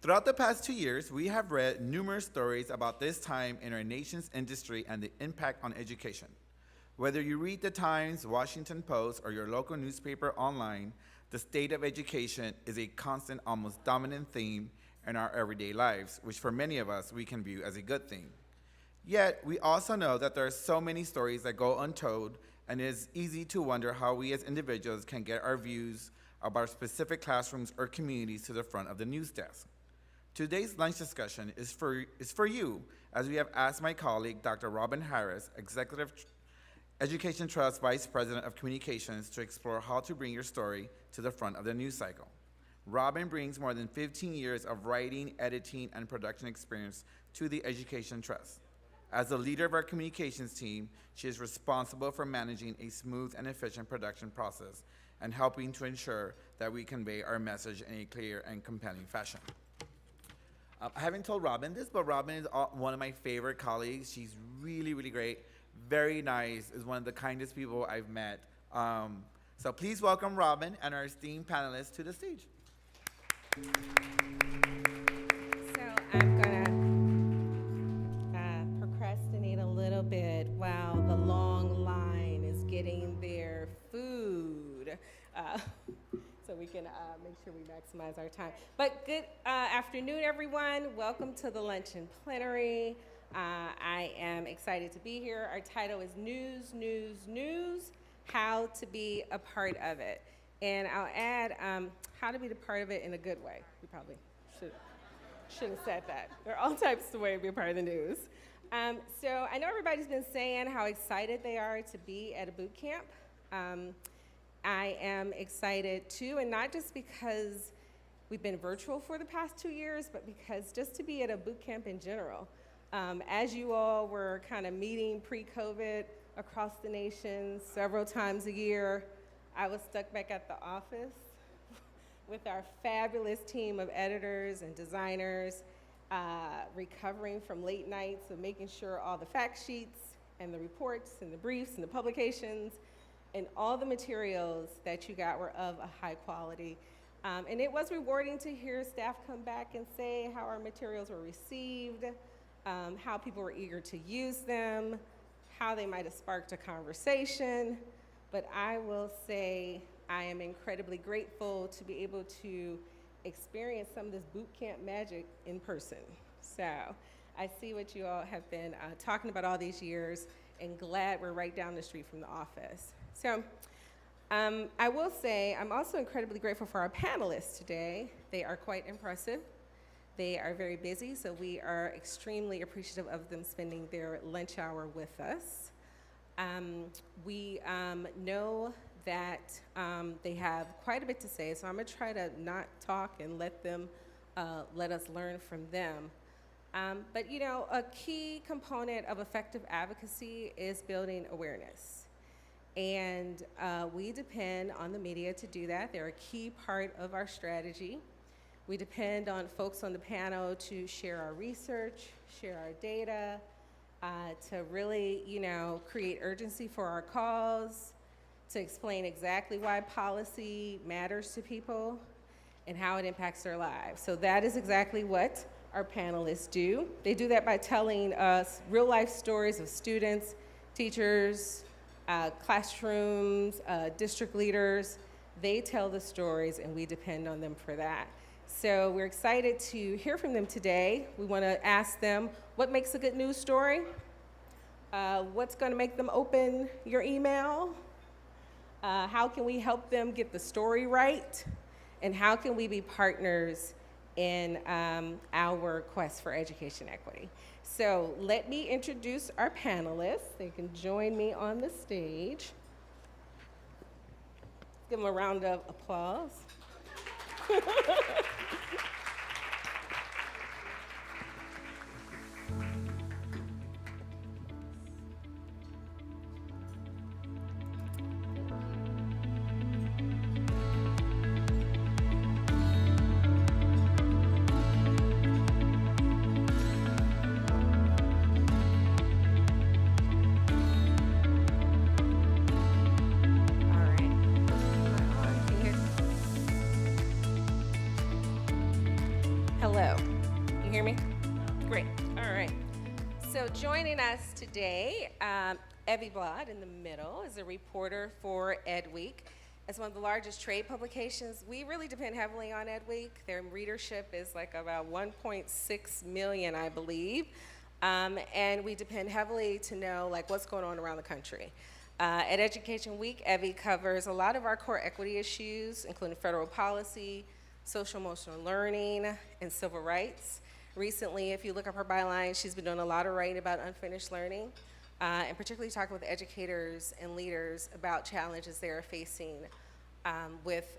Throughout the past 2 years, we have read numerous stories about this time in our nation's industry and the impact on education. Whether you read the Times, Washington Post, or your local newspaper online, the state of education is a constant, almost dominant theme in our everyday lives, which for many of us, we can view as a good thing. Yet, we also know that there are so many stories that go untold, and it is easy to wonder how we as individuals can get our views about specific classrooms or communities to the front of the news desk. Today's lunch discussion is for you, as we have asked my colleague, Dr. Robin Harris, Executive Education Trust Vice President of Communications, to explore how to bring your story to the front of the news cycle. Robin brings more than 15 years of writing, editing, and production experience to the Education Trust. As the leader of our communications team, she is responsible for managing a smooth and efficient production process and helping to ensure that we convey our message in a clear and compelling fashion. I haven't told Robin this, but Robin is one of my favorite colleagues. She's really, really great, very nice, is one of the kindest people I've met. So please welcome Robin and our esteemed panelists to the stage. So I'm gonna procrastinate a little bit while the long line is getting their food. So we can make sure we maximize our time. But good afternoon, everyone. Welcome to the Luncheon Plenary. I am excited to be here. Our title is News, News, News, How to Be a Part of It. And I'll add how to be a part of it in a good way. We probably should have said that. There are all types of ways to be a part of the news. So I know everybody's been saying how excited they are to be at a boot camp. I am excited too, and not just because we've been virtual for the past 2 years, but because just to be at a boot camp in general. As you all were kind of meeting pre-COVID across the nation several times a year, I was stuck back at the office with our fabulous team of editors and designers, recovering from late nights of making sure all the fact sheets and the reports and the briefs and the publications and all the materials that you got were of a high quality. And it was rewarding to hear staff come back and say how our materials were received, how people were eager to use them, how they might have sparked a conversation. But I will say I am incredibly grateful to be able to experience some of this boot camp magic in person. So I see what you all have been talking about all these years, and glad we're right down the street from the office. So I will say I'm also incredibly grateful for our panelists today. They are quite impressive. They are very busy, so we are extremely appreciative of them spending their lunch hour with us. We know that they have quite a bit to say, so I'm gonna try to not talk and let us learn from them. But you know, a key component of effective advocacy is building awareness. And we depend on the media to do that. They're a key part of our strategy. We depend on folks on the panel to share our research, share our data, to really, create urgency for our cause, to explain exactly why policy matters to people and how it impacts their lives. So that is exactly what our panelists do. They do that by telling us real-life stories of students, teachers, classrooms, district leaders. They tell the stories, and we depend on them for that. So we're excited to hear from them today. We want to ask them what makes a good news story, what's going to make them open your email, how can we help them get the story right, and how can we be partners in our quest for education equity. So let me introduce our panelists. They can join me on the stage. Give them a round of applause. Hello. You hear me? Great. All right. So joining us today, Evie Blad in the middle is a reporter for Ed Week. As one of the largest trade publications, we really depend heavily on Ed Week. Their readership is like about 1.6 million, I believe. And we depend heavily to know like what's going on around the country. At Education Week, Evie covers a lot of our core equity issues, including federal policy, social emotional learning, and civil rights. Recently, if you look up her byline, she's been doing a lot of writing about unfinished learning, and particularly talking with educators and leaders about challenges they are facing with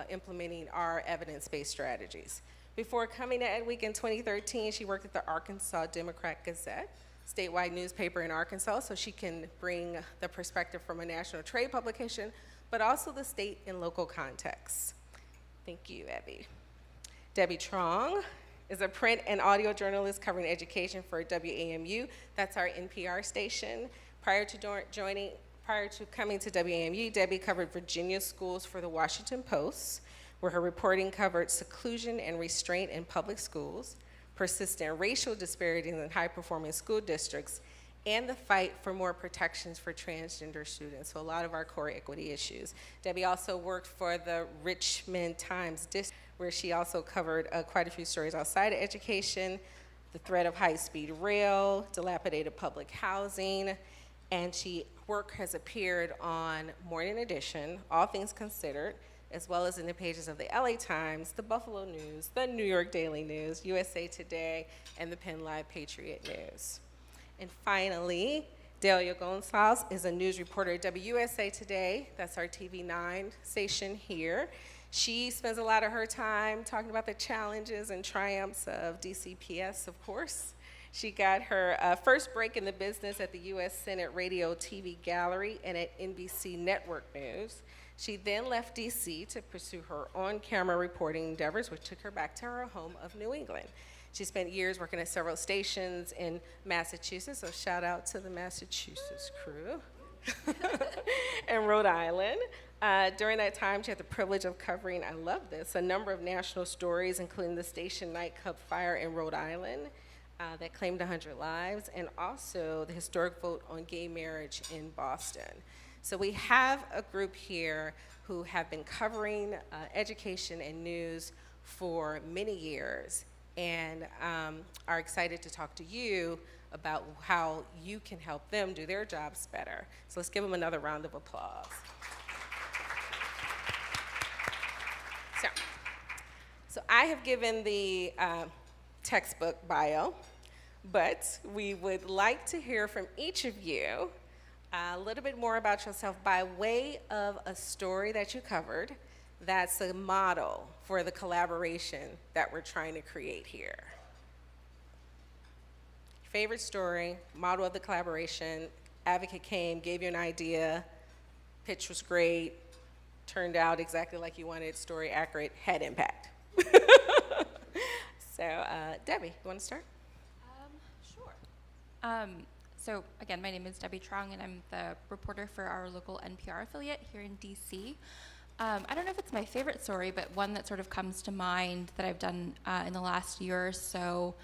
implementing our evidence-based strategies. Before coming to Ed Week in 2013, she worked at the Arkansas Democrat-Gazette, statewide newspaper in Arkansas, so she can bring the perspective from a national trade publication, but also the state and local context. Thank you, Evie. Debbie Trong is a print and audio journalist covering education for WAMU. That's our NPR station. Prior to coming to WAMU, Debbie covered Virginia schools for the Washington Post, where her reporting covered seclusion and restraint in public schools, persistent racial disparities in high-performing school districts, and the fight for more protections for transgender students, so a lot of our core equity issues. Debbie also worked for the Richmond Times District, where she also covered quite a few stories outside of education, the threat of high-speed rail, dilapidated public housing, and work has appeared on Morning Edition, All Things Considered, as well as in the pages of the LA Times, the Buffalo News, the New York Daily News, USA Today, and the Penn Live Patriot News. And finally, Delia Gonzalez is a news reporter at WUSA Today. That's our TV9 station here. She spends a lot of her time talking about the challenges and triumphs of DCPS, of course. She got her first break in the business at the U.S. Senate Radio TV Gallery and at NBC Network News. She then left D.C. to pursue her on-camera reporting endeavors, which took her back to her home of New England. She spent years working at several stations in Massachusetts, so shout out to the Massachusetts crew, and Rhode Island. During that time, she had the privilege of covering, I love this, a number of national stories, including the station nightclub fire in Rhode Island that claimed 100 lives, and also the historic vote on gay marriage in Boston. So we have a group here who have been covering education and news for many years, and are excited to talk to you about how you can help them do their jobs better. So let's give them another round of applause. So I have given the textbook bio, but we would like to hear from each of you a little bit more about yourself by way of a story that you covered that's a model for the collaboration that we're trying to create here. Favorite story, model of the collaboration, advocate came, gave you an idea, pitch was great, turned out exactly like you wanted, story accurate, had impact. So, Debbie, you want to start? Sure. So again, my name is Debbie Trong, and I'm the reporter for our local NPR affiliate here in DC. I don't know if it's my favorite story, but one that sort of comes to mind that I've done in the last year or so.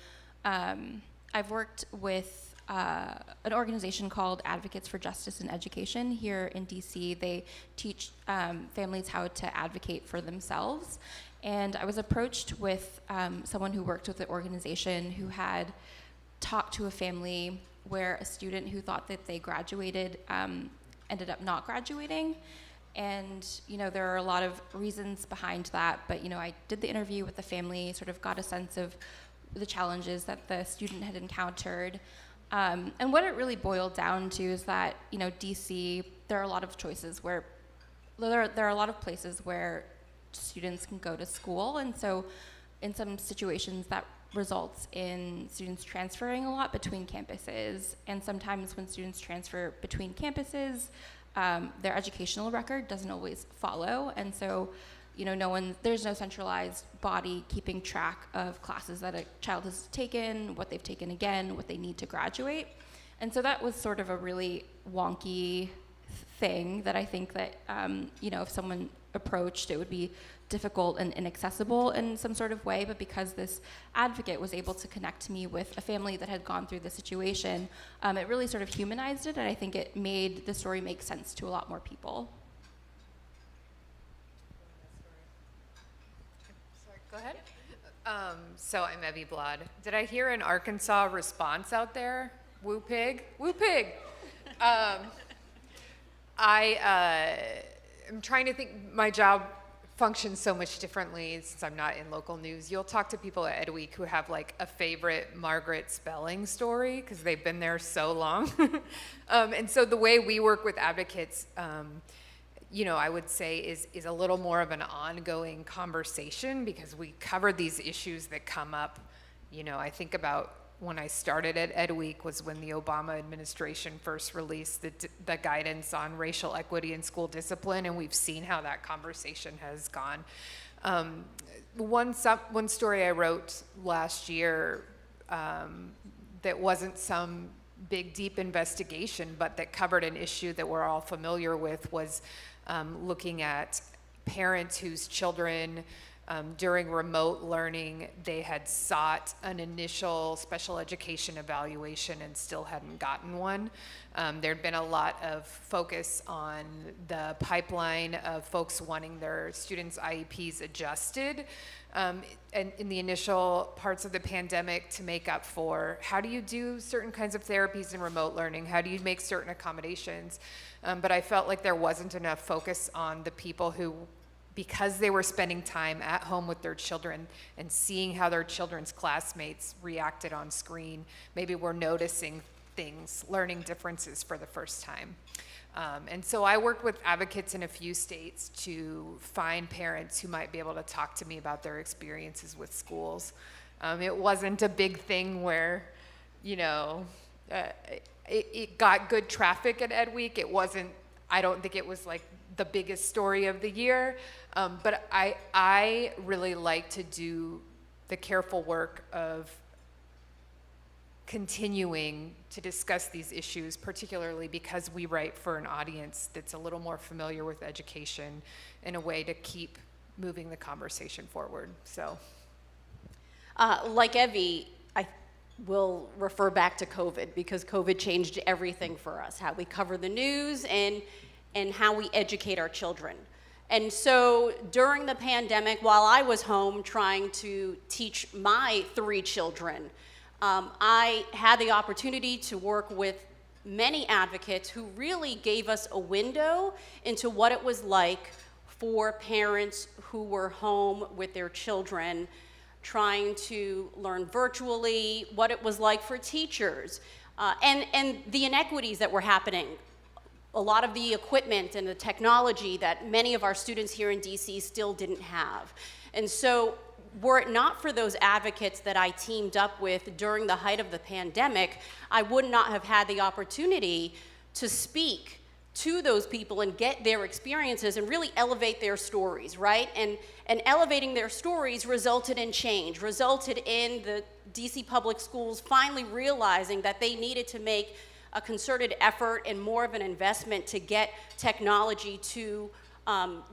I've worked with an organization called Advocates for Justice in Education here in DC. They teach families how to advocate for themselves. And I was approached with someone who worked with the organization who had talked to a family where a student who thought that they graduated ended up not graduating. And, you know, there are a lot of reasons behind that, but, you know, I did the interview with the family, sort of got a sense of the challenges that the student had encountered. And what it really boiled down to is that, you know, DC, there are a lot of choices where, there are a lot of places where students can go to school, and so in some situations that results in students transferring a lot between campuses, and sometimes when students transfer between campuses, their educational record doesn't always follow, and so, you know, there's no centralized body keeping track of classes that a child has taken, what they've taken again, what they need to graduate. And so that was sort of a really wonky thing that I think that, if someone approached, it would be difficult and inaccessible in some sort of way. But because this advocate was able to connect me with a family that had gone through the situation, it really sort of humanized it, and I think it made the story make sense to a lot more people. Sorry, go ahead. So I'm Evie Blood. Did I hear an Arkansas response out there? Woo pig? Woo pig! I'm trying to think, my job functions so much differently since I'm not in local news. You'll talk to people at Ed Week who have like a favorite Margaret Spelling story because they've been there so long. And so the way we work with advocates, I would say is a little more of an ongoing conversation because we cover these issues that come up. I think about when I started at Ed Week was when the Obama administration first released the guidance on racial equity in school discipline, and we've seen how that conversation has gone. One story I wrote last year that wasn't some big, deep investigation, but that covered an issue that we're all familiar with was looking at parents whose children during remote learning, they had sought an initial special education evaluation and still hadn't gotten one. There'd been a lot of focus on the pipeline of folks wanting their students' IEPs adjusted and in the initial parts of the pandemic to make up for how do you do certain kinds of therapies in remote learning? How do you make certain accommodations? But I felt like there wasn't enough focus on the people who, because they were spending time at home with their children and seeing how their children's classmates reacted on screen, maybe were noticing things, learning differences for the first time. And so I worked with advocates in a few states to find parents who might be able to talk to me about their experiences with schools. It wasn't a big thing where, it got good traffic at Ed Week. It wasn't, I don't think it was like the biggest story of the year, but I really like to do the careful work of continuing to discuss these issues, particularly because we write for an audience that's a little more familiar with education in a way to keep moving the conversation forward. So, like Evie, I will refer back to COVID because COVID changed everything for us, how we cover the news and how we educate our children. And so during the pandemic, while I was home trying to teach my 3 children, I had the opportunity to work with many advocates who really gave us a window into what it was like for parents who were home with their children trying to learn virtually, what it was like for teachers, and the inequities that were happening. A lot of the equipment and the technology that many of our students here in DC still didn't have. And so were it not for those advocates that I teamed up with during the height of the pandemic, I would not have had the opportunity to speak to those people and get their experiences and really elevate their stories, right? And elevating their stories resulted in change, resulted in the DC public schools finally realizing that they needed to make a concerted effort and more of an investment to get technology to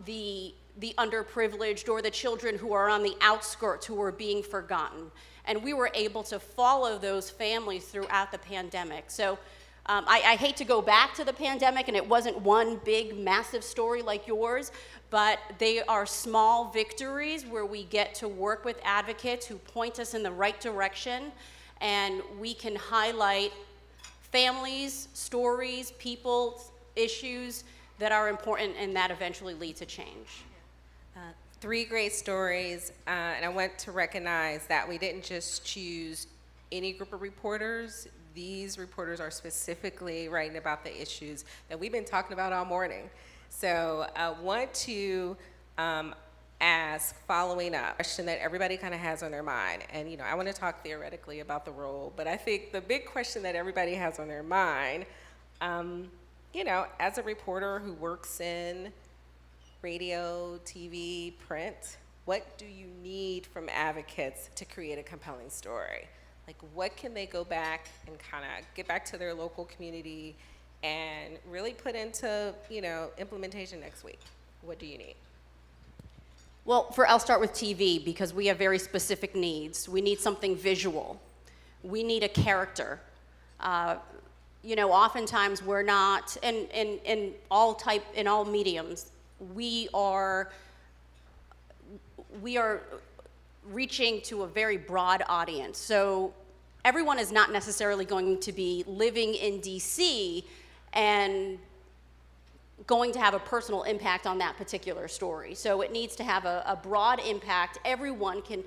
the underprivileged or the children who are on the outskirts who are being forgotten. And we were able to follow those families throughout the pandemic. So I hate to go back to the pandemic, and it wasn't one big, massive story like yours, but they are small victories where we get to work with advocates who point us in the right direction, and we can highlight families, stories, people, issues that are important and that eventually lead to change. 3 great stories, and I want to recognize that we didn't just choose any group of reporters. These reporters are specifically writing about the issues that we've been talking about all morning. So I want to ask, following up, a question that everybody kind of has on their mind. And I want to talk theoretically about the role, but I think the big question that everybody has on their mind, as a reporter who works in radio, TV, print, what do you need from advocates to create a compelling story? Like, what can they go back and kind of get back to their local community and really put into, implementation next week? What do you need? Well, I'll start with TV because we have very specific needs. We need something visual. We need a character. Oftentimes we're not, in all mediums, we are reaching to a very broad audience. So everyone is not necessarily going to be living in DC and going to have a personal impact on that particular story. So it needs to have a broad impact. Everyone can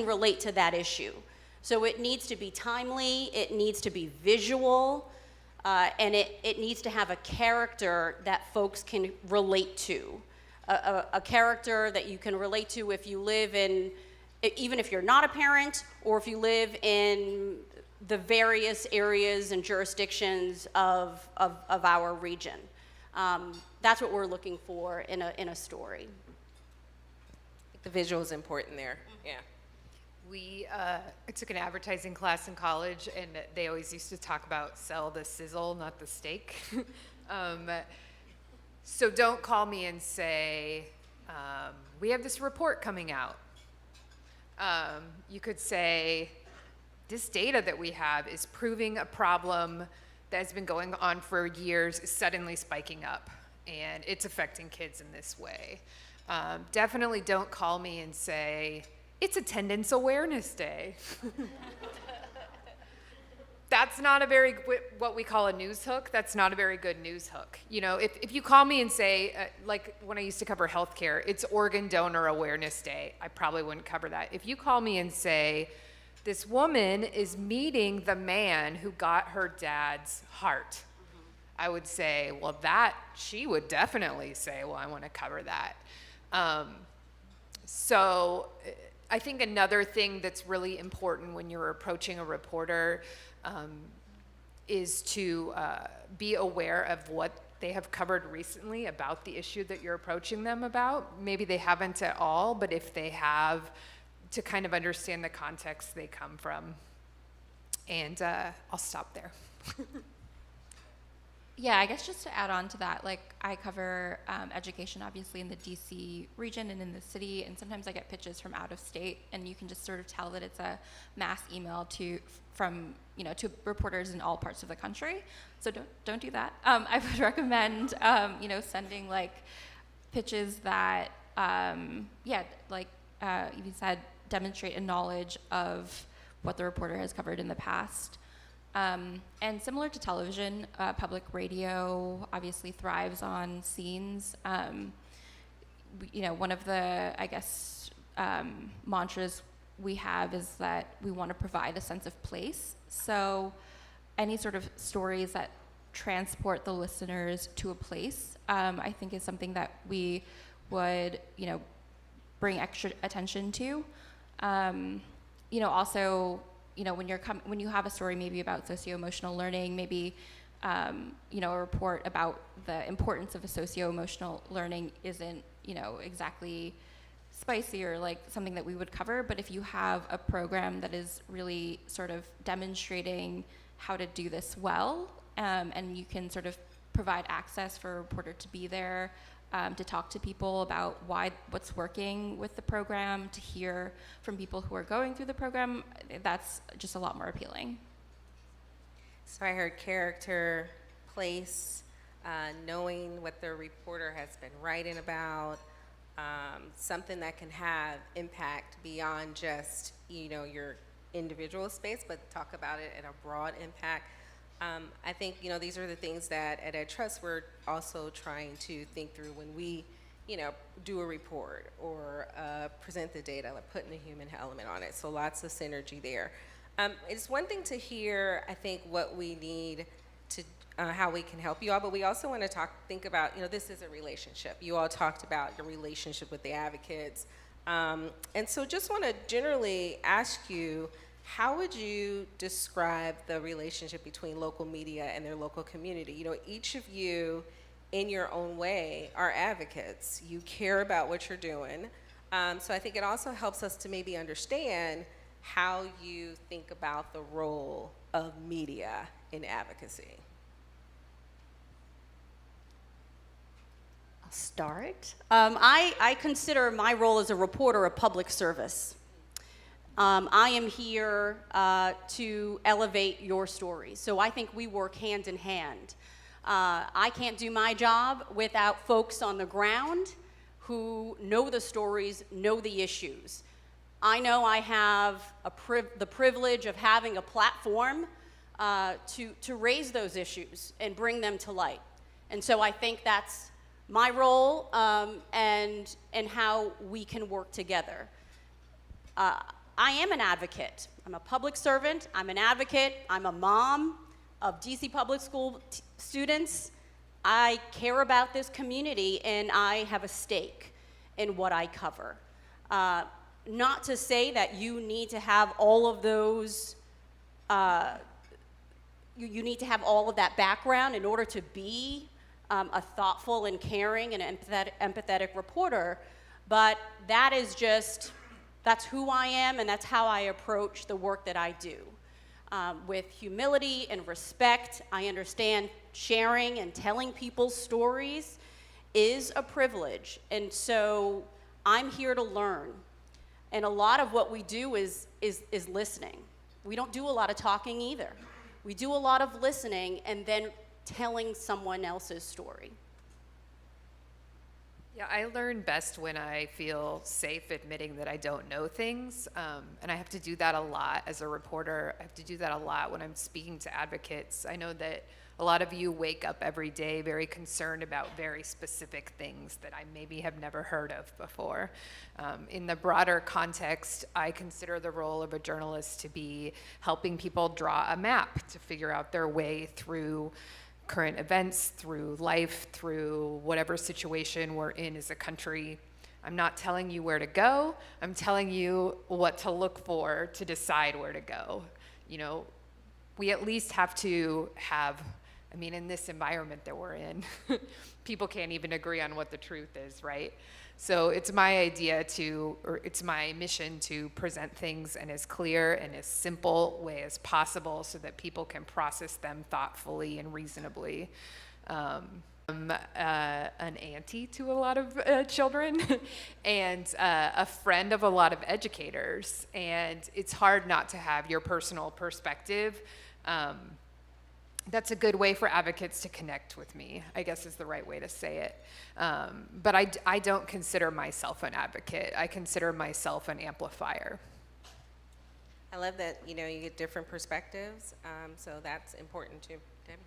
relate to that issue. So it needs to be timely, it needs to be visual, and it needs to have a character that folks can relate to. A character that you can relate to if you live in, even if you're not a parent, or if you live in the various areas and jurisdictions of our region. That's what we're looking for in a story. The visual is important there. Yeah. I took an advertising class in college, and they always used to talk about sell the sizzle, not the steak. So don't call me and say, we have this report coming out. You could say, this data that we have is proving a problem that has been going on for years is suddenly spiking up, and it's affecting kids in this way. Definitely don't call me and say, it's Attendance Awareness Day. That's not what we call a news hook. That's not a very good news hook. If you call me and say, like when I used to cover healthcare, it's Organ Donor Awareness Day, I probably wouldn't cover that. If you call me and say, this woman is meeting the man who got her dad's heart, I would say, well, she would definitely say, well, I want to cover that. So I think another thing that's really important when you're approaching a reporter is to be aware of what they have covered recently about the issue that you're approaching them about. Maybe they haven't at all, but if they have, to kind of understand the context they come from. And I'll stop there. Yeah, I guess just to add on to that, like I cover education obviously in the DC region and in the city, and sometimes I get pitches from out of state, and you can just sort of tell that it's a mass email from to reporters in all parts of the country. So don't do that. I would recommend sending like pitches that like you said, demonstrate a knowledge of what the reporter has covered in the past. And similar to television, public radio obviously thrives on scenes. One of the, mantras we have is that we want to provide a sense of place. So any sort of stories that transport the listeners to a place, I think is something that we would, bring extra attention to. Also, when you have a story maybe about socio-emotional learning, maybe a report about the importance of a socio-emotional learning isn't exactly spicy or like something that we would cover, but if you have a program that is really sort of demonstrating how to do this well, and you can sort of provide access for a reporter to be there, to talk to people about what's working with the program, to hear from people who are going through the program, that's just a lot more appealing. So I heard character, place, knowing what the reporter has been writing about, something that can have impact beyond just your individual space, but talk about it in a broad impact. I think these are the things that at EdTrust we're also trying to think through when we do a report or present the data, like putting a human element on it. So lots of synergy there. It's one thing to hear, I think, what we need to how we can help you all, but we also want to think about this is a relationship. You all talked about your relationship with the advocates, and so just want to generally ask you, how would you describe the relationship between local media and their local community? Each of you, in your own way, are advocates. You care about what you're doing. So I think it also helps us to maybe understand how you think about the role of media in advocacy. Start. I consider my role as a reporter a public service. I am here to elevate your stories. So I think we work hand in hand. I can't do my job without folks on the ground who know the stories, know the issues. I know I have the privilege of having a platform to raise those issues and bring them to light. And so I think that's my role and how we can work together. I am an advocate. I'm a public servant. I'm an advocate. I'm a mom of DC public school students. I care about this community, and I have a stake in what I cover. Not to say that you need to have all of those, you need to have all of that background in order to be a thoughtful and caring and empathetic reporter, but that is just, that's who I am, and that's how I approach the work that I do. With humility and respect, I understand sharing and telling people's stories is a privilege, and so I'm here to learn. And a lot of what we do is listening. We don't do a lot of talking either. We do a lot of listening and then telling someone else's story. Yeah, I learn best when I feel safe admitting that I don't know things. And I have to do that a lot as a reporter. I have to do that a lot when I'm speaking to advocates. I know that a lot of you wake up every day very concerned about very specific things that I maybe have never heard of before. In the broader context, I consider the role of a journalist to be helping people draw a map to figure out their way through current events, through life, through whatever situation we're in as a country. I'm not telling you where to go. I'm telling you what to look for to decide where to go. You know, we at least have to have, I mean, in this environment that we're in, people can't even agree on what the truth is, right? So it's my idea to, or it's my mission to present things in as clear and as simple way as possible so that people can process them thoughtfully and reasonably. I'm an auntie to a lot of children and a friend of a lot of educators, and it's hard not to have your personal perspective. That's a good way for advocates to connect with me, I guess is the right way to say it. But I don't consider myself an advocate. I consider myself an amplifier. I love that, you know, you get different perspectives, so that's important too. Debbie?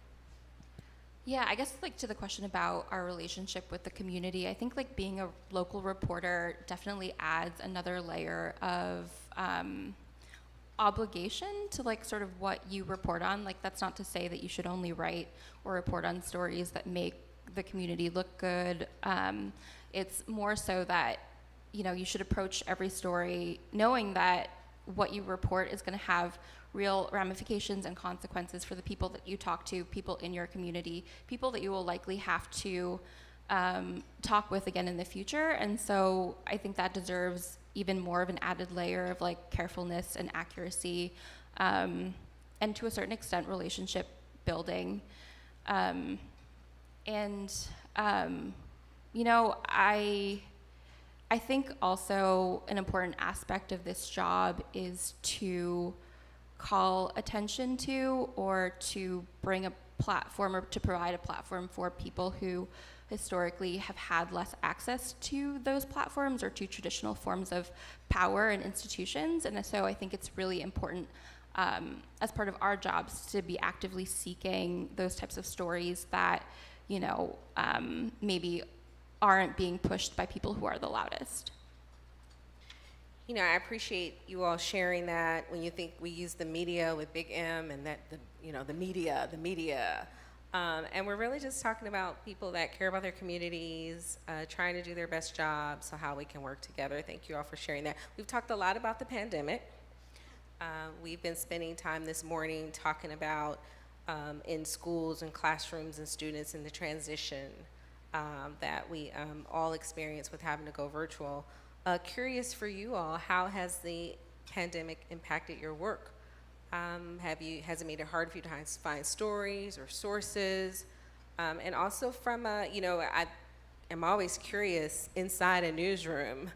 Yeah, I guess like to the question about our relationship with the community, I think like being a local reporter definitely adds another layer of obligation to like sort of what you report on. Like that's not to say that you should only write or report on stories that make the community look good. It's more so that, you know, you should approach every story knowing that what you report is going to have real ramifications and consequences for the people that you talk to, people in your community, people that you will likely have to talk with again in the future. And so I think that deserves even more of an added layer of like carefulness and accuracy, and to a certain extent relationship building. You know, I think also an important aspect of this job is to call attention to or to bring a platform or to provide a platform for people who historically have had less access to those platforms or to traditional forms of power and institutions. And so I think it's really important as part of our jobs to be actively seeking those types of stories that, you know, maybe aren't being pushed by people who are the loudest. You know, I appreciate you all sharing that when you think we use the media with big M and that, the media. And we're really just talking about people that care about their communities, trying to do their best job, so how we can work together. Thank you all for sharing that. We've talked a lot about the pandemic. We've been spending time this morning talking about in schools and classrooms and students in the transition that we all experience with having to go virtual. Curious for you all, how has the pandemic impacted your work? Has it made it hard for you to find stories or sources? And also from, am always curious inside a newsroom,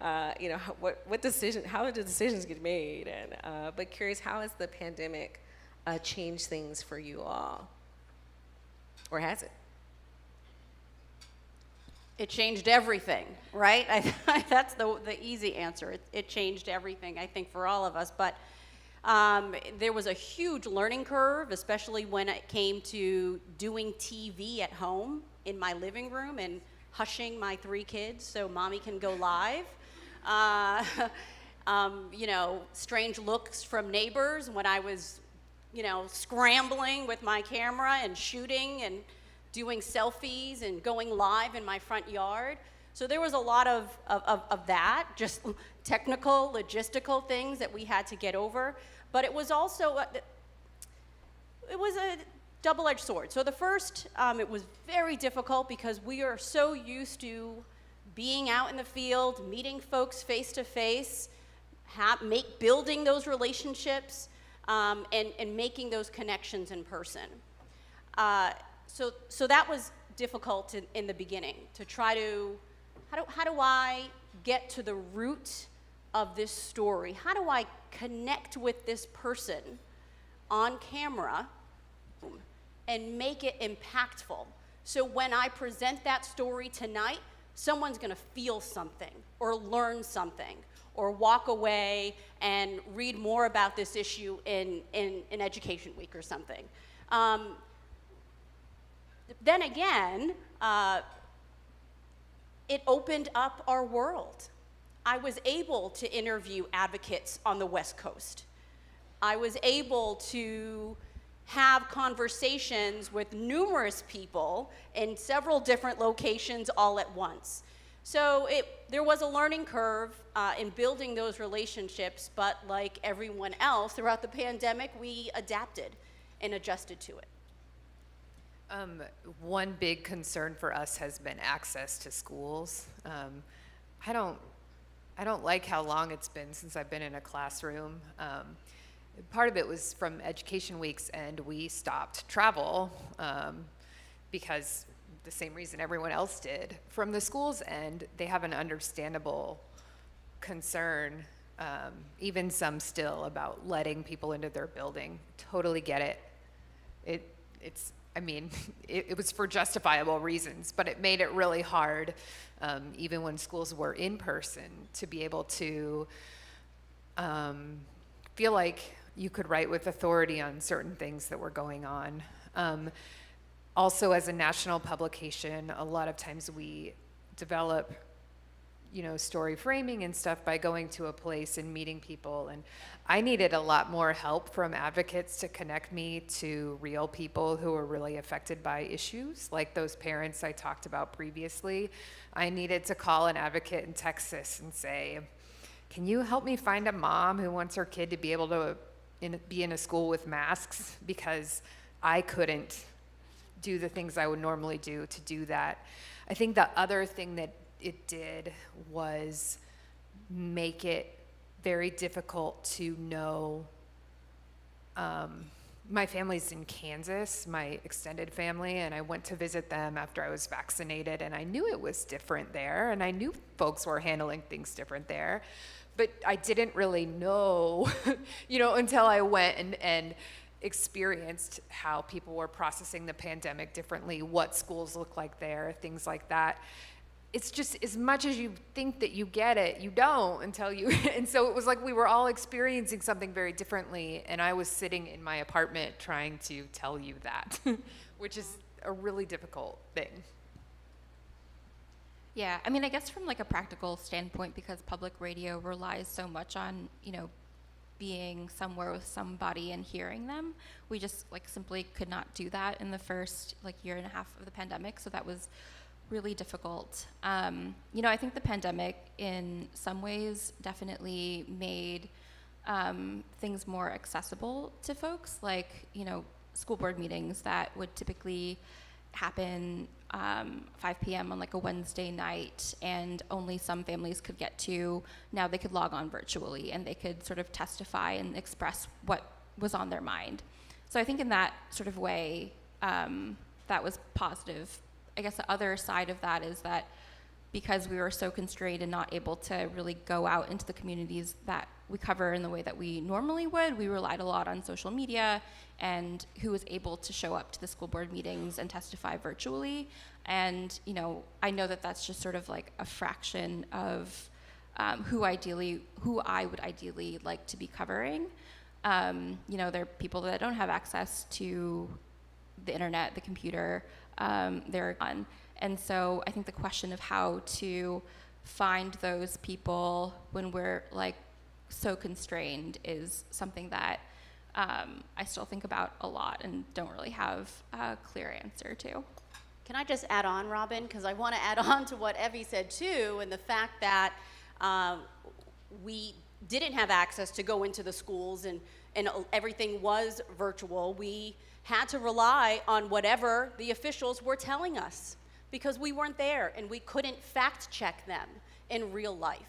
how do decisions get made? And but curious, how has the pandemic changed things for you all, or has it? It changed everything, right? That's the easy answer. It changed everything, I think, for all of us. But there was a huge learning curve, especially when it came to doing TV at home in my living room and hushing my 3 kids so mommy can go live. Strange looks from neighbors when I was, scrambling with my camera and shooting and doing selfies and going live in my front yard. So there was a lot of that, just technical, logistical things that we had to get over. But it was also, it was a double-edged sword. So the first, it was very difficult because we are so used to being out in the field, meeting folks face to face, building those relationships, and making those connections in person. So that was difficult in the beginning, to try to, how do I get to the root of this story? How do I connect with this person on camera and make it impactful? So when I present that story tonight, someone's gonna feel something or learn something or walk away and read more about this issue in Education Week or something. Then again, it opened up our world. I was able to interview advocates on the West Coast. I was able to have conversations with numerous people in several different locations all at once. So there was a learning curve in building those relationships, but like everyone else throughout the pandemic, we adapted and adjusted to it. One big concern for us has been access to schools. I don't like how long it's been since I've been in a classroom. Part of it was from Education Weeks, and we stopped travel because the same reason everyone else did. From the school's end, they have an understandable concern, even some still, about letting people into their building. Totally get it. It was for justifiable reasons, but it made it really hard, even when schools were in person, to be able to feel like you could write with authority on certain things that were going on. Also, as a national publication, a lot of times we develop story framing and stuff by going to a place and meeting people. And I needed a lot more help from advocates to connect me to real people who were really affected by issues, like those parents I talked about previously. I needed to call an advocate in Texas and say, can you help me find a mom who wants her kid to be able to be in a school with masks? Because I couldn't do the things I would normally do to do that. I think the other thing that it did was make it very difficult to know. My family's in Kansas, my extended family, and I went to visit them after I was vaccinated, and I knew it was different there, and I knew folks were handling things different there, but I didn't really know, until I went and experienced how people were processing the pandemic differently, what schools look like there, things like that. It's just, as much as you think that you get it, you don't until you, and so it was like we were all experiencing something very differently, and I was sitting in my apartment trying to tell you that, which is a really difficult thing. Yeah, I mean, I guess from like a practical standpoint, because public radio relies so much on, being somewhere with somebody and hearing them, we just simply could not do that in the first year and a half of the pandemic, so that was really difficult. I think the pandemic in some ways definitely made things more accessible to folks, school board meetings that would typically happen 5 p.m. on a Wednesday night, and only some families could get to. Now they could log on virtually and they could sort of testify and express what was on their mind. So I think in that sort of way, that was positive. I guess the other side of that is that because we were so constrained and not able to really go out into the communities that we cover in the way that we normally would, we relied a lot on social media and who was able to show up to the school board meetings and testify virtually. And, you know, I know that that's just sort of like a fraction of who I would ideally like to be covering. You know, there are people that don't have access to the internet, the computer, they're on. And so I think the question of how to find those people when we're like so constrained is something that I still think about a lot and don't really have a clear answer to. Can I just add on, Robin? Because I want to add on to what Evie said too, and the fact that we didn't have access to go into the schools and everything was virtual. We had to rely on whatever the officials were telling us because we weren't there and we couldn't fact check them in real life.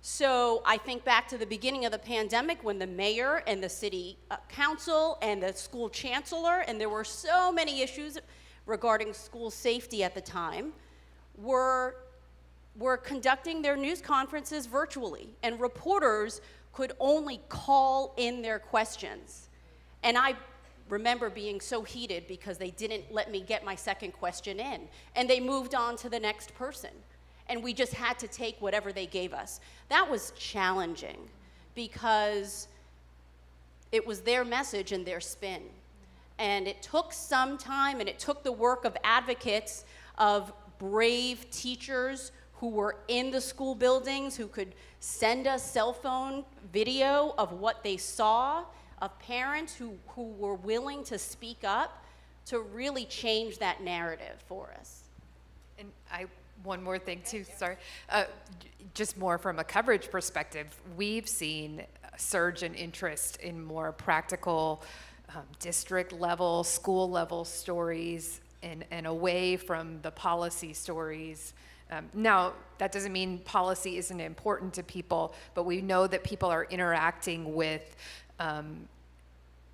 So I think back to the beginning of the pandemic when the mayor and the city council and the school chancellor, and there were so many issues regarding school safety at the time, were conducting their news conferences virtually, and reporters could only call in their questions. And I remember being so heated because they didn't let me get my second question in, and they moved on to the next person. And we just had to take whatever they gave us. That was challenging because it was their message and their spin. And it took some time, and it took the work of advocates, of brave teachers who were in the school buildings, who could send us cell phone video of what they saw, of parents who were willing to speak up to really change that narrative for us. And one more thing too, sorry. Just more from a coverage perspective, we've seen a surge in interest in more practical district level, school level stories and away from the policy stories. Now, that doesn't mean policy isn't important to people, but we know that people are interacting with,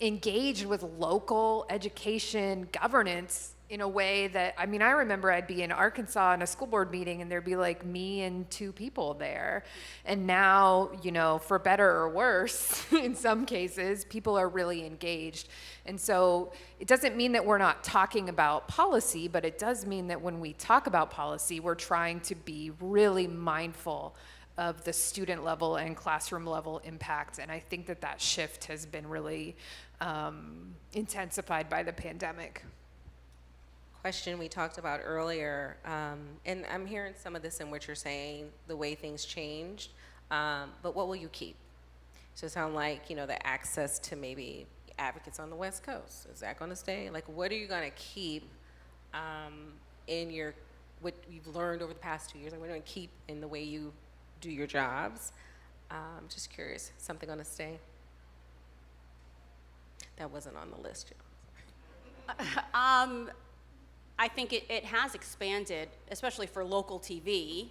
engaged with local education, governance in a way that, I mean, I remember I'd be in Arkansas in a school board meeting and there'd be like me and two people there. And now, you know, for better or worse, in some cases, people are really engaged. And so it doesn't mean that we're not talking about policy, but it does mean that when we talk about policy, we're trying to be really mindful of the student level and classroom level impact. And I think that that shift has been really intensified by the pandemic. Question we talked about earlier, and I'm hearing some of this in what you're saying, the way things changed, but what will you keep? So it sounds like, you know, the access to maybe advocates on the West Coast, is that gonna stay? Like, what are you gonna keep in your, what you've learned over the past 2 years, like what are you gonna keep in the way you do your jobs? Just curious, something gonna stay? That wasn't on the list, I think it has expanded, especially for local TV,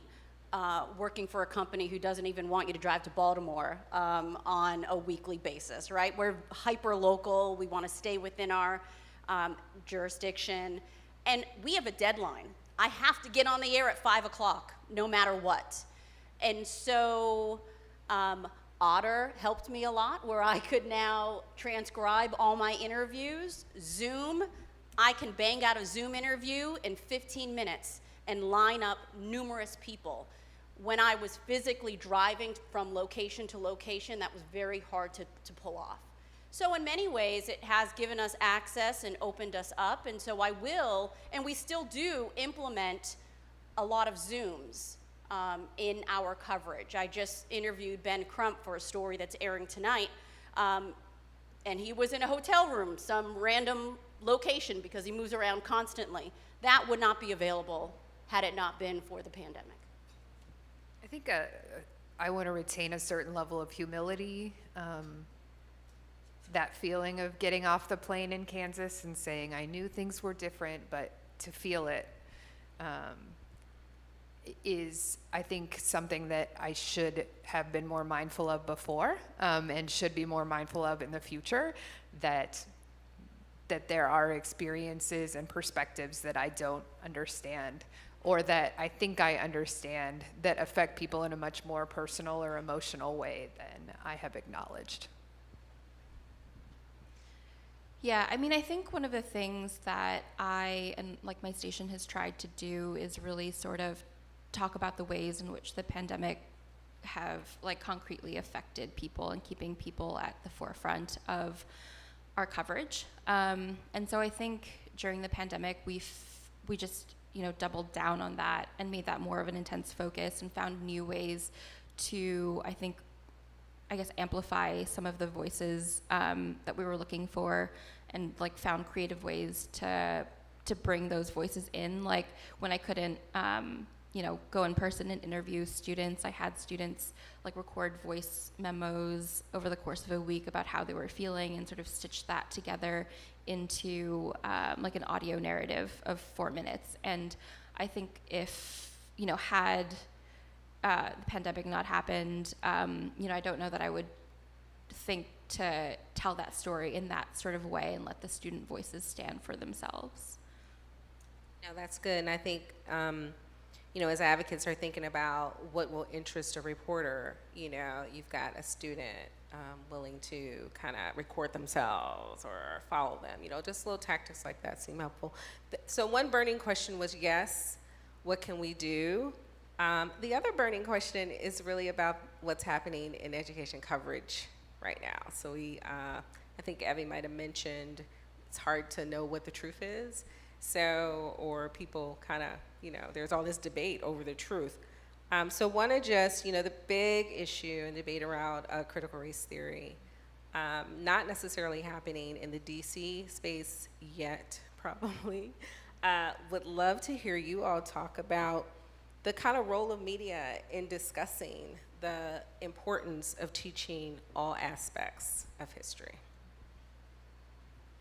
working for a company who doesn't even want you to drive to Baltimore on a weekly basis, right? We're hyper local, we want to stay within our jurisdiction, and we have a deadline. I have to get on the air at 5 o'clock, no matter what. And so Otter helped me a lot, where I could now transcribe all my interviews. Zoom, I can bang out a Zoom interview in 15 minutes and line up numerous people. When I was physically driving from location to location, that was very hard to pull off. So in many ways, it has given us access and opened us up, and so I will, and we still do implement a lot of Zooms in our coverage. I just interviewed Ben Crump for a story that's airing tonight, and he was in a hotel room, some random location, because he moves around constantly. That would not be available had it not been for the pandemic. I think I want to retain a certain level of humility. That feeling of getting off the plane in Kansas and saying, I knew things were different, but to feel it is, I think, something that I should have been more mindful of before, and should be more mindful of in the future, that that there are experiences and perspectives that I don't understand, or that I think I understand, that affect people in a much more personal or emotional way than I have acknowledged. Yeah, I mean, I think one of the things that I and like my station has tried to do is really sort of talk about the ways in which the pandemic have like concretely affected people and keeping people at the forefront of our coverage. And so I think during the pandemic, we just, doubled down on that and made that more of an intense focus and found new ways to, I guess, amplify some of the voices that we were looking for, and like found creative ways to bring those voices in. Like when I couldn't, go in person and interview students, I had students like record voice memos over the course of a week about how they were feeling and sort of stitch that together into like an audio narrative of 4 minutes. And I think if, had the pandemic not happened, I don't know that I would think to tell that story in that sort of way and let the student voices stand for themselves. No, that's good. And I think, as advocates are thinking about what will interest a reporter, you've got a student willing to kind of record themselves or follow them, just little tactics like that seem helpful. So one burning question was, yes, what can we do? The other burning question is really about what's happening in education coverage right now. So I think Evie might have mentioned it's hard to know what the truth is. So, or people kind of, there's all this debate over the truth. So want to just, the big issue and debate around critical race theory, not necessarily happening in the DC space yet, probably. Would love to hear you all talk about the kind of role of media in discussing the importance of teaching all aspects of history.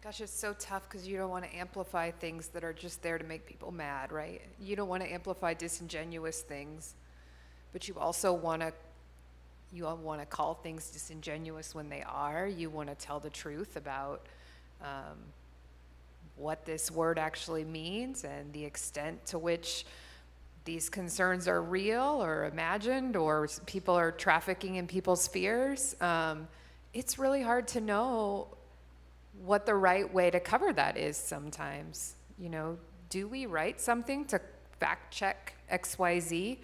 Gosh, it's so tough because you don't want to amplify things that are just there to make people mad, right? You don't want to amplify disingenuous things, but you also want to call things disingenuous when they are. You want to tell the truth about what this word actually means and the extent to which these concerns are real or imagined, or people are trafficking in people's fears. It's really hard to know what the right way to cover that is sometimes. Do we write something to fact check XYZ?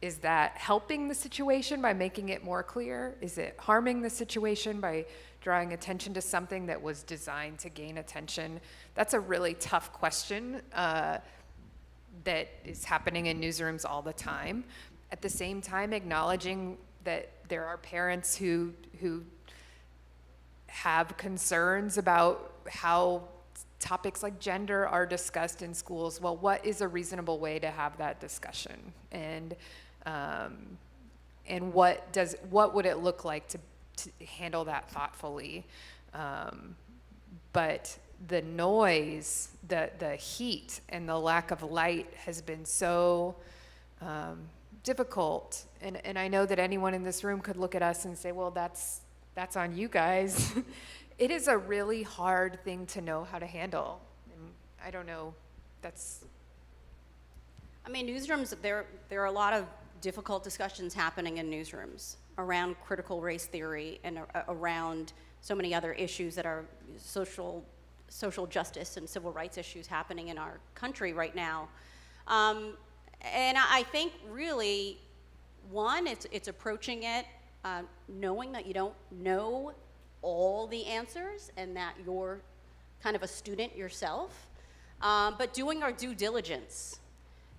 Is that helping the situation by making it more clear? Is it harming the situation by drawing attention to something that was designed to gain attention? That's a really tough question that is happening in newsrooms all the time. At the same time, acknowledging that there are parents who have concerns about how topics like gender are discussed in schools. Well, what is a reasonable way to have that discussion? And what would it look like to handle that thoughtfully? But the noise, the heat, and the lack of light has been so difficult. And I know that anyone in this room could look at us and say, well, that's on you guys. It is a really hard thing to know how to handle. And I don't know, Newsrooms, there are a lot of difficult discussions happening in newsrooms around critical race theory and around so many other issues that are social justice and civil rights issues happening in our country right now. And I think really, one, it's approaching it knowing that you don't know all the answers and that you're kind of a student yourself, but doing our due diligence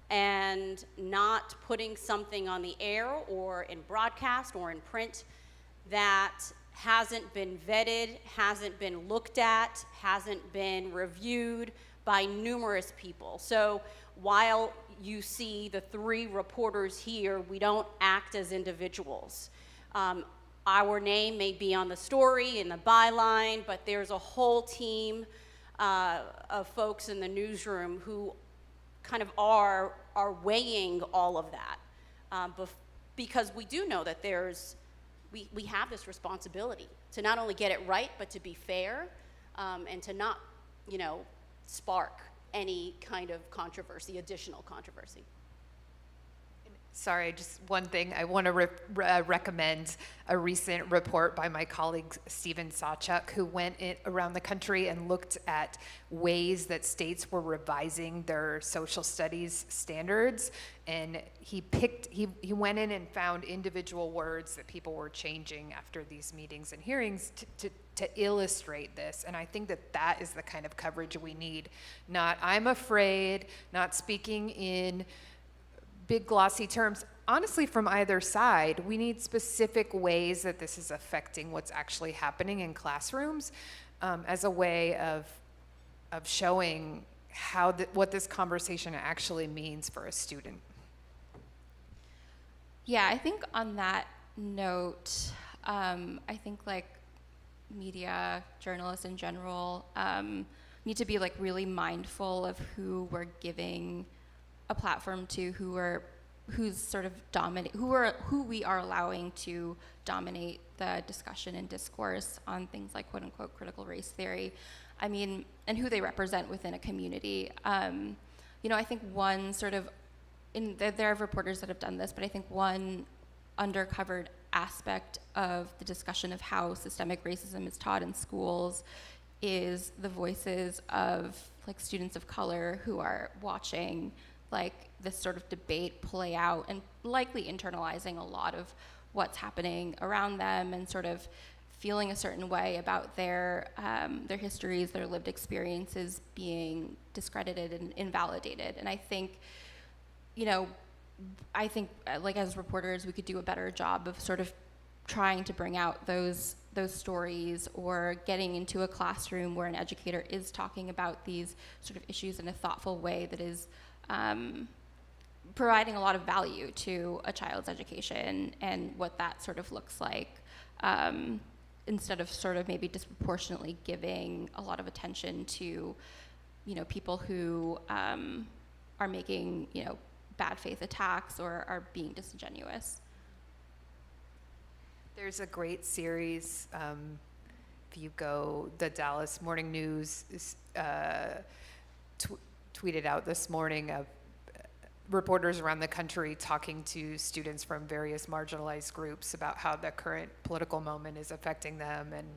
and not putting something on the air or in broadcast or in print that hasn't been vetted, hasn't been looked at, hasn't been reviewed by numerous people. So while you see the 3 reporters here, we don't act as individuals. Our name may be on the story, in the byline, but there's a whole team of folks in the newsroom who kind of are weighing all of that, because we do know that we have this responsibility to not only get it right, but to be fair, and to not spark any kind of controversy, additional controversy. Sorry, just one thing. I want to recommend a recent report by my colleague Stephen Sawchuk, who went around the country and looked at ways that states were revising their social studies standards. And he went in and found individual words that people were changing after these meetings and hearings to illustrate this. And I think that is the kind of coverage we need. Not, I'm afraid, not speaking in big glossy terms. Honestly, from either side, we need specific ways that this is affecting what's actually happening in classrooms, as a way of showing what this conversation actually means for a student. Yeah, I think on that note, I think like media, journalists in general, need to be like really mindful of who we're giving a platform to, who's sort of who we are allowing to dominate the discussion and discourse on things like quote unquote critical race theory. I mean, and who they represent within a community. I think one sort of, there are reporters that have done this, but I think one undercovered aspect of the discussion of how systemic racism is taught in schools is the voices of like students of color who are watching like this sort of debate play out and likely internalizing a lot of what's happening around them and sort of feeling a certain way about their histories, their lived experiences being discredited and invalidated. And I think, like as reporters, we could do a better job of sort of trying to bring out those stories, or getting into a classroom where an educator is talking about these sort of issues in a thoughtful way that is providing a lot of value to a child's education and what that sort of looks like, instead of sort of maybe disproportionately giving a lot of attention to, people who are making, bad faith attacks or are being disingenuous. There's a great series, if you go, the Dallas Morning News tweeted out this morning of reporters around the country talking to students from various marginalized groups about how the current political moment is affecting them, and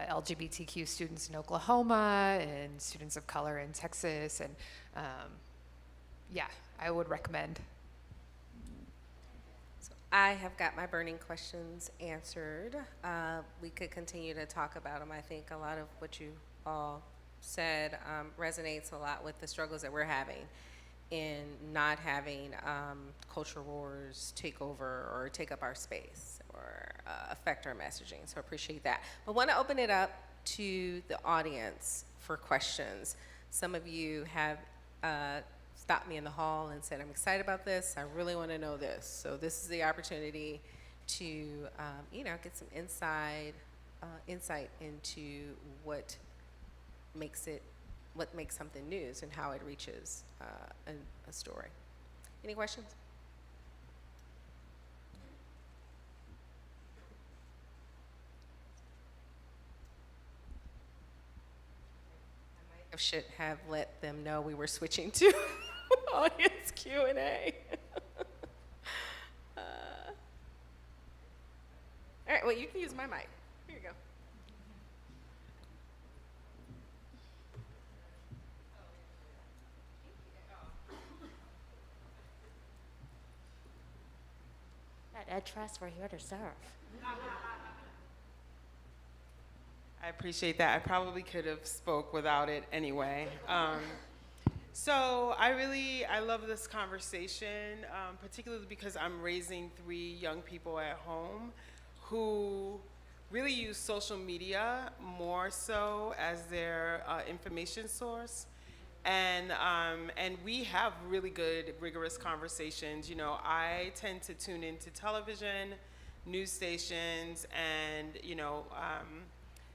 LGBTQ students in Oklahoma and students of color in Texas. And I would recommend. So I have got my burning questions answered. We could continue to talk about them. I think a lot of what you all said resonates a lot with the struggles that we're having in not having culture wars take over or take up our space or affect our messaging. So I appreciate that. But I want to open it up to the audience for questions. Some of you have stopped me in the hall and said, I'm excited about this. I really want to know this. So this is the opportunity to get some insight into what makes something news and how it reaches a story. Any questions? I should have let them know we were switching to audience Q&A. All right, well, you can use my mic. Here you go. At Trust, we're here to serve. I appreciate that. I probably could have spoke without it anyway. So I love this conversation, particularly because I'm raising 3 young people at home who really use social media more so as their information source. And we have really good, rigorous conversations. I tend to tune into television, news stations, and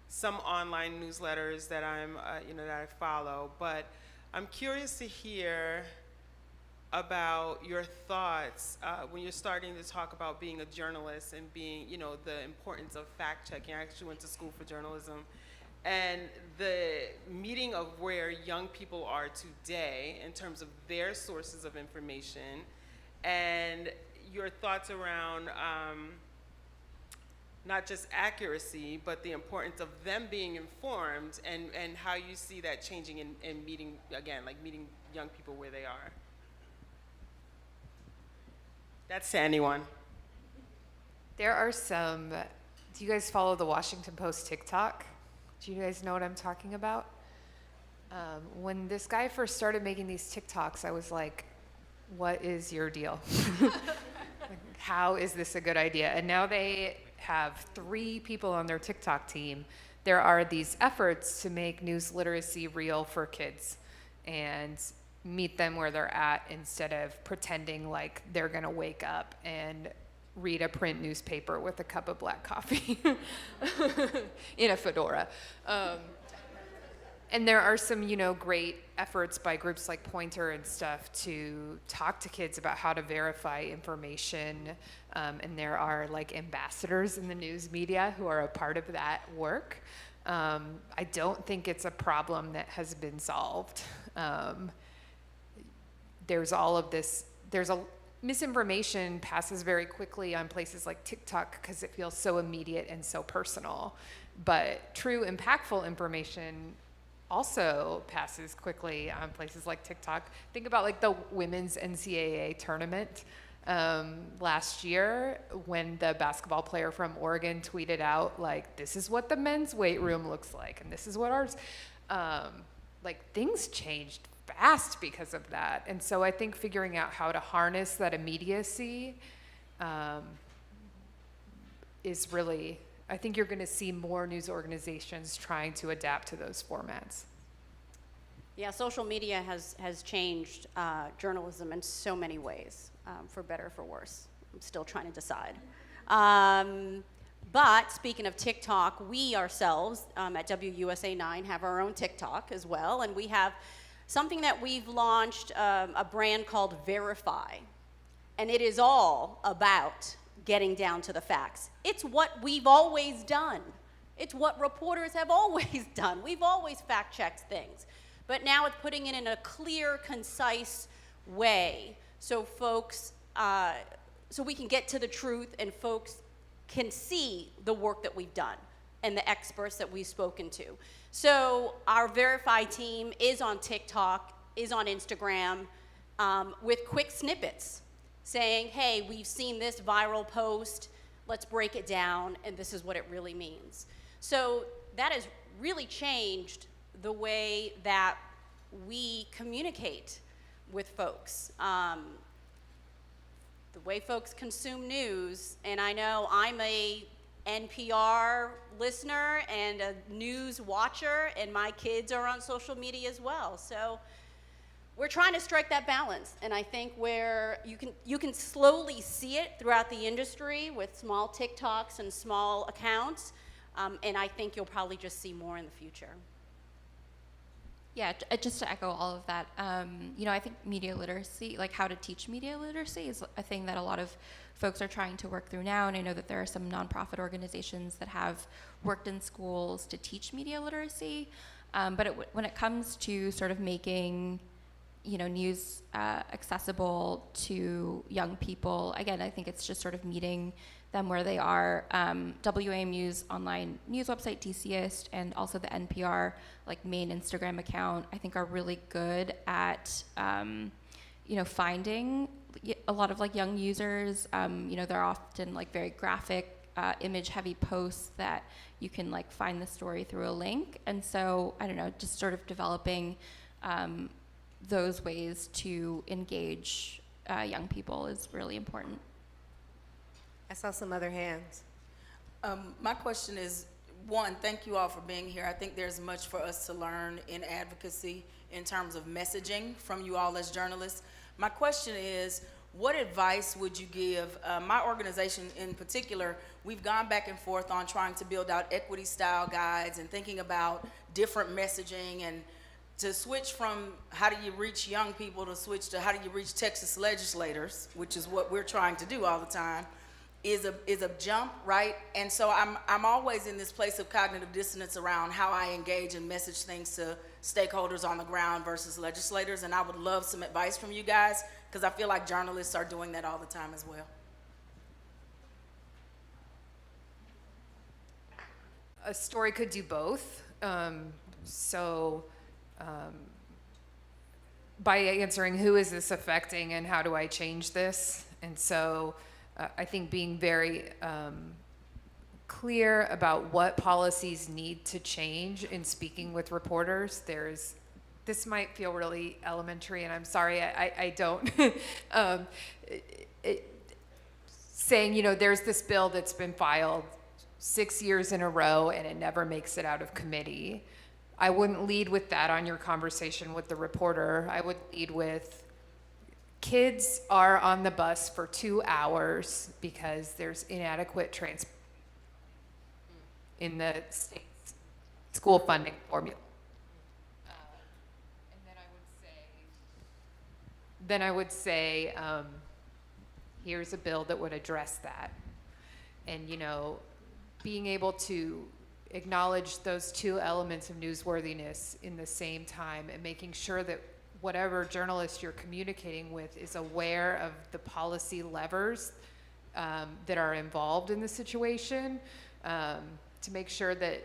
some online newsletters that that I follow. But I'm curious to hear about your thoughts when you're starting to talk about being a journalist and being, the importance of fact checking. I actually went to school for journalism. and the meeting of where young people are today in terms of their sources of information, and your thoughts around not just accuracy, but the importance of them being informed, and how you see that changing in meeting, again, like meeting young people where they are. That's to anyone. There are some, do you guys follow the Washington Post TikTok? Do you guys know what I'm talking about? When this guy first started making these TikToks, I was like, what is your deal? Like, how is this a good idea? And now they have 3 people on their TikTok team. There are these efforts to make news literacy real for kids and meet them where they're at instead of pretending like they're gonna wake up and read a print newspaper with a cup of black coffee in a fedora. And there are some, great efforts by groups like Pointer and stuff to talk to kids about how to verify information. And there are like ambassadors in the news media who are a part of that work. I don't think it's a problem that has been solved. There's all of this, misinformation passes very quickly on places like TikTok because it feels so immediate and so personal. But true, impactful information also passes quickly on places like TikTok. Think about like the women's NCAA tournament last year when the basketball player from Oregon tweeted out like, this is what the men's weight room looks like and this is what ours, like things changed fast because of that. And so I think figuring out how to harness that immediacy is really, I think you're going to see more news organizations trying to adapt to those formats. Yeah, social media has changed journalism in so many ways, for better or for worse. I'm still trying to decide. But speaking of TikTok, we ourselves at WUSA 9 have our own TikTok as well, and we have something that we've launched, a brand called Verify, and it is all about getting down to the facts. It's what we've always done. It's what reporters have always done. We've always fact-checked things. But now it's putting it in a clear, concise way so folks, so we can get to the truth and folks can see the work that we've done and the experts that we've spoken to. So our Verify team is on TikTok, is on Instagram, with quick snippets saying, hey, we've seen this viral post, let's break it down, and this is what it really means. So that has really changed the way that we communicate with folks. The way folks consume news, and I know I'm a NPR listener and a news watcher, and my kids are on social media as well. So we're trying to strike that balance, and I think where you can slowly see it throughout the industry with small TikToks and small accounts, and I think you'll probably just see more in the future. Yeah, just to echo all of that, I think media literacy, like how to teach media literacy, is a thing that a lot of folks are trying to work through now, and I know that there are some nonprofit organizations that have worked in schools to teach media literacy, but when it comes to sort of making news accessible to young people, again, I think it's just sort of meeting them where they are. WAMU's online news website, DCist, and also the NPR main Instagram account, I think are really good at finding a lot of young users. They're often very graphic, image-heavy posts that you can find the story through a link. And so I don't know, just sort of developing those ways to engage young people is really important. I saw some other hands. My question is, one, thank you all for being here. I think there's much for us to learn in advocacy in terms of messaging from you all as journalists. My question is, what advice would you give? My organization in particular, we've gone back and forth on trying to build out equity style guides and thinking about different messaging, and to switch from how do you reach young people to switch to how do you reach Texas legislators, which is what we're trying to do all the time. is a jump, right? And so I'm always in this place of cognitive dissonance around how I engage and message things to stakeholders on the ground versus legislators. And I would love some advice from you guys, because I feel like journalists are doing that all the time as well. A story could do both. By answering who is this affecting and how do I change this? And so I think being very clear about what policies need to change in speaking with reporters. This might feel really elementary, and I'm sorry, I don't. Saying, there's this bill that's been filed 6 years in a row and it never makes it out of committee. I wouldn't lead with that on your conversation with the reporter. I would lead with, kids are on the bus for 2 hours because there's inadequate transport in the state's school funding formula. And then I would say, here's a bill that would address that. And, being able to acknowledge those two elements of newsworthiness in the same time, and making sure that whatever journalist you're communicating with is aware of the policy levers that are involved in the situation, to make sure that,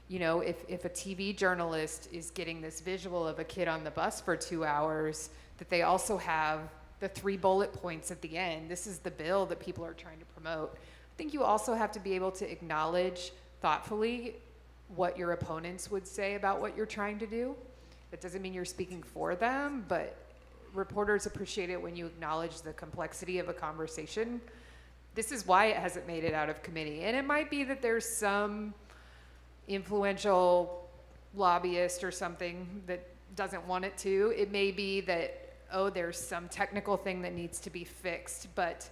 if a TV journalist is getting this visual of a kid on the bus for 2 hours, that they also have the 3 bullet points at the end. This is the bill that people are trying to promote. I think you also have to be able to acknowledge thoughtfully what your opponents would say about what you're trying to do. That doesn't mean you're speaking for them, but reporters appreciate it when you acknowledge the complexity of a conversation. This is why it hasn't made it out of committee. And it might be that there's some influential lobbyist or something that doesn't want it to. It may be that, there's some technical thing that needs to be fixed, but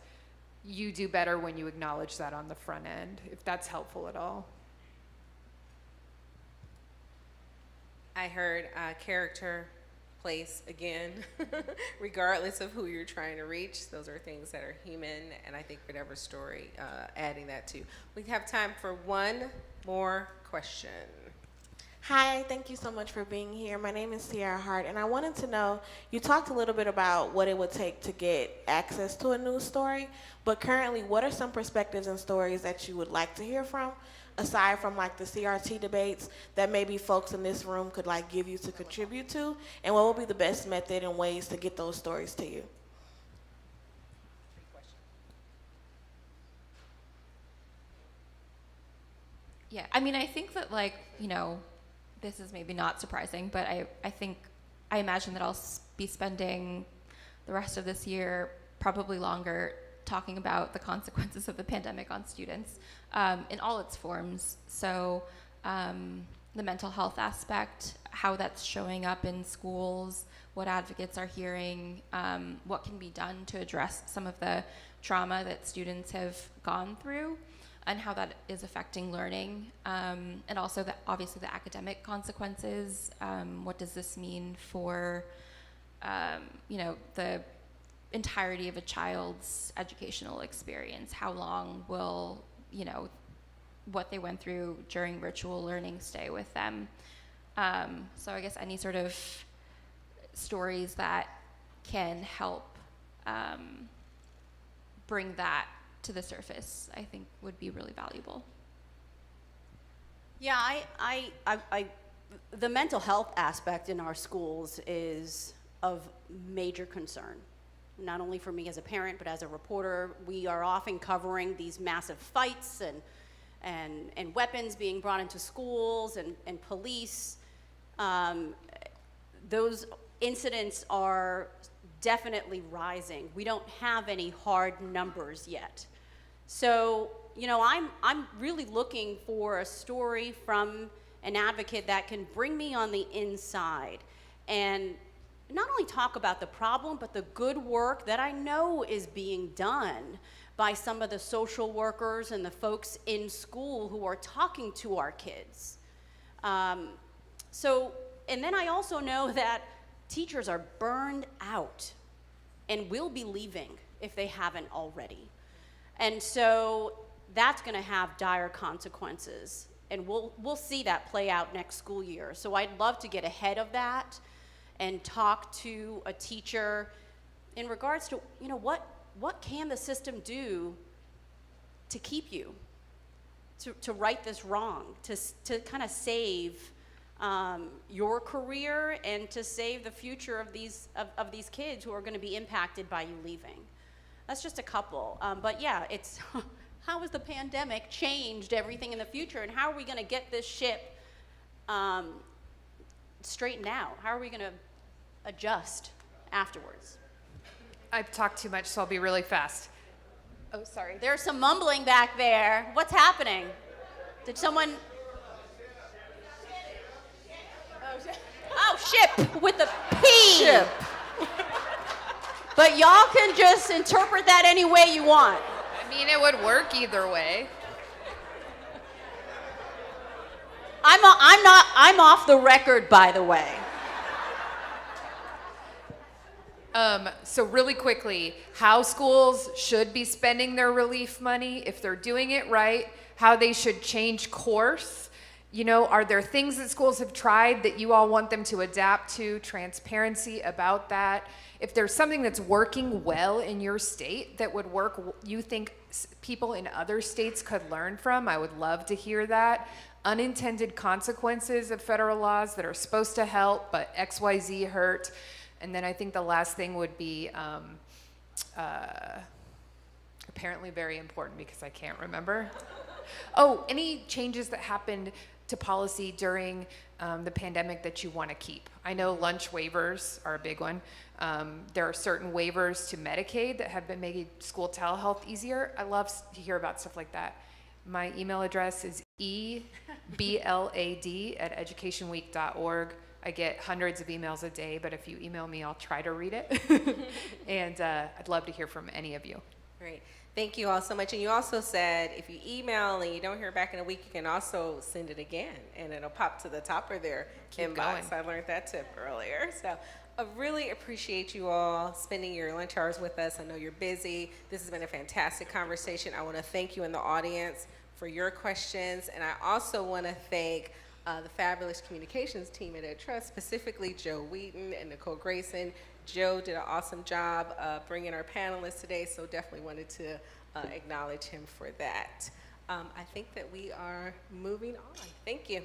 you do better when you acknowledge that on the front end, if that's helpful at all. I heard character, place again, regardless of who you're trying to reach. Those are things that are human, and I think whatever story, adding that to. We have time for one more question. Hi, thank you so much for being here. My name is Sierra Hart, and I wanted to know, you talked a little bit about what it would take to get access to a news story, but currently, what are some perspectives and stories that you would like to hear from, aside from like the CRT debates, that maybe folks in this room could like give you to contribute to, and what would be the best method and ways to get those stories to you? Yeah, I think that this is maybe not surprising, but I imagine that I'll be spending the rest of this year, probably longer, talking about the consequences of the pandemic on students in all its forms. So the mental health aspect, how that's showing up in schools, what advocates are hearing, what can be done to address some of the trauma that students have gone through, and how that is affecting learning, and also obviously the academic consequences. What does this mean for, the entirety of a child's educational experience? How long will, what they went through during virtual learning stay with them? So I guess any sort of stories that can help bring that to the surface, I think would be really valuable. Yeah, the mental health aspect in our schools is of major concern, not only for me as a parent, but as a reporter. We are often covering these massive fights and weapons being brought into schools and police. Those incidents are definitely rising. We don't have any hard numbers yet. So, I'm really looking for a story from an advocate that can bring me on the inside and not only talk about the problem, but the good work that I know is being done by some of the social workers and the folks in school who are talking to our kids. And then I also know that teachers are burned out and will be leaving if they haven't already. And so that's going to have dire consequences. And we'll see that play out next school year. So I'd love to get ahead of that and talk to a teacher in regards to, what can the system do to keep you, to right this wrong, to kind of save your career and to save the future of these kids who are going to be impacted by you leaving. That's just a couple. But yeah, it's how has the pandemic changed everything in the future, and how are we going to get this ship straightened out? How are we going to adjust afterwards? I've talked too much, so I'll be really fast. Oh, sorry. There's some mumbling back there. What's happening? Did someone? Oh, ship with a P. Ship. But y'all can just interpret that any way you want. I mean, it would work either way. I'm off the record, by the way. So really quickly, how schools should be spending their relief money, if they're doing it right, how they should change course. Are there things that schools have tried that you all want them to adapt to? Transparency about that. If there's something that's working well in your state that would work, you think people in other states could learn from, I would love to hear that. Unintended consequences of federal laws that are supposed to help, but XYZ hurt. And then I think the last thing would be apparently very important because I can't remember. Oh, any changes that happened to policy during the pandemic that you want to keep? I know lunch waivers are a big one. There are certain waivers to Medicaid that have been making school telehealth easier. I love to hear about stuff like that. My email address is eblad@educationweek.org. I get hundreds of emails a day, but if you email me, I'll try to read it. And I'd love to hear from any of you. Great. Thank you all so much. And you also said if you email and you don't hear back in a week, you can also send it again, and it'll pop to the top of their Keep inbox. going. I learned that tip earlier. So I really appreciate you all spending your lunch hours with us. I know you're busy. This has been a fantastic conversation. I want to thank you in the audience for your questions, and I also want to thank the fabulous communications team at EdTrust, specifically Joe Wheaton and Nicole Grayson. Joe did an awesome job bringing our panelists today, so definitely wanted to acknowledge him for that. I think that we are moving on. Thank you.